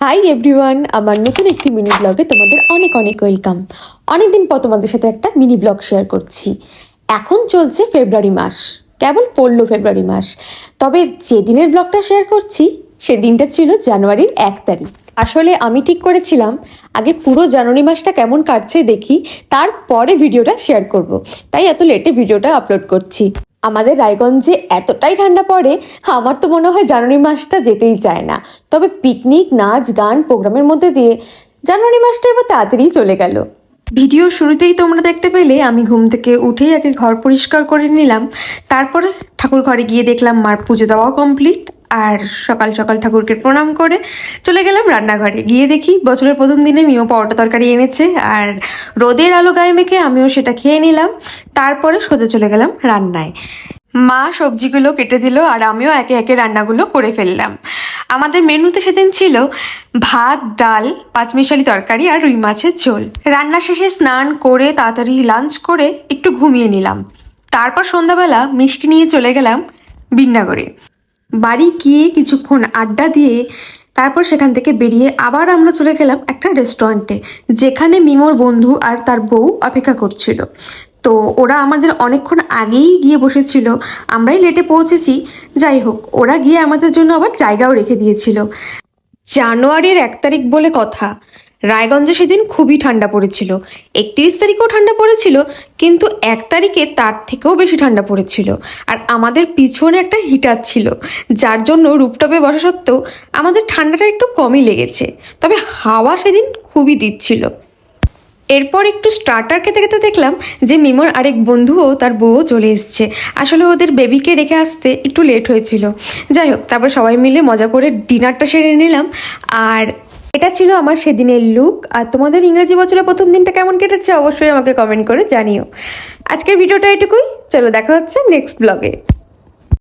Hi everyone, আমার নতুন একটি মিনি ব্লগে তোমাদের অনেক অনেক ওয়েলকাম। অনেকদিন পর তোমাদের সাথে একটা মিনি ব্লগ শেয়ার করছি। এখন চলছে ফেব্রুয়ারি মাস, কেবল পড়লো ফেব্রুয়ারি মাস। তবে যেদিনের ব্লগটা শেয়ার করছি সেদিনটা ছিল জানুয়ারির 1 তারিখ। আসলে আমি ঠিক করেছিলাম আগে পুরো জানুয়ারি মাসটা কেমন কাটছে দেখি, তারপরে ভিডিওটা শেয়ার করব। তাই এত লেটে ভিডিওটা আপলোড করছি। আমাদের রায়গঞ্জে এতটাই ঠান্ডা পড়ে, আমার তো মনে হয় জানুয়ারি মাসটা যেতেই চায় না। তবে পিকনিক, নাচ, গান, প্রোগ্রামের মধ্যে দিয়ে জানুয়ারি মাসটা এবার তাড়াতাড়ি চলে গেল। ভিডিও শুরুতেই তোমরা দেখতে পেলে আমি ঘুম থেকে উঠেই আগে ঘর পরিষ্কার করে নিলাম। তারপরে ঠাকুর ঘরে গিয়ে দেখলাম মার পুজো দেওয়া কমপ্লিট। আর সকাল সকাল ঠাকুরকে প্রণাম করে চলে গেলাম রান্নাঘরে। গিয়ে দেখি বছরের প্রথম দিনে মিও পরোটা তরকারি এনেছে, আর রোদের আলো গায়ে মেখে আমিও সেটা খেয়ে নিলাম। তারপরে সোজা চলে গেলাম রান্নায়। মা সবজিগুলো কেটে দিল আর আমিও একে একে রান্নাগুলো করে ফেললাম। আমাদের মেনুতে সেদিন ছিল ভাত, ডাল, পাঁচমিশালি তরকারি আর রুই মাছের ঝোল। রান্না শেষে স্নান করে তাড়াতাড়ি লাঞ্চ করে একটু ঘুমিয়ে নিলাম। তারপর সন্ধ্যাবেলা মিষ্টি নিয়ে চলে গেলাম বিন্যাগরে। বাড়ি গিয়ে কিছুক্ষণ আড্ডা দিয়ে তারপর সেখান থেকে বেরিয়ে আবার আমরা চলে গেলাম একটা রেস্টুরেন্টে, যেখানে মিমোর বন্ধু আর তার বউ অপেক্ষা করছিল। তো ওরা আমাদের অনেকক্ষণ আগেই গিয়ে বসেছিল, আমরাই লেটে পৌঁছেছি। যাই হোক, ওরা গিয়ে আমাদের জন্য আবার জায়গাও রেখে দিয়েছিল। জানুয়ারির 1 তারিখ বলে কথা, রায়গঞ্জে সেদিন খুবই ঠান্ডা পড়েছিল। 31 তারিখেও ঠান্ডা পড়েছিল, কিন্তু 1 তারিখে তার থেকেও বেশি ঠান্ডা পড়েছিল। আর আমাদের পিছনে একটা হিটার ছিল, যার জন্য রুপটপে বসা সত্ত্বেও আমাদের ঠান্ডাটা একটু কমই লেগেছে। তবে হাওয়া সেদিন খুবই দিচ্ছিল। এরপর একটু স্টার্টার খেতে খেতে দেখলাম যে মিমোর আরেক বন্ধুও তার বউও চলে এসছে। আসলে ওদের বেবিকে রেখে আসতে একটু লেট হয়েছিল। যাই হোক, তারপর সবাই মিলে মজা করে ডিনারটা সেরে নিলাম। আর এটা ছিল আমার সেদিনের লুক। আর তোমাদের ইংরেজি বছরের প্রথম দিনটা কেমন কেটেছে অবশ্যই আমাকে কমেন্ট করে জানিও। আজকের ভিডিওটা এটুকুই, চলো দেখা হচ্ছে নেক্সট ব্লগে।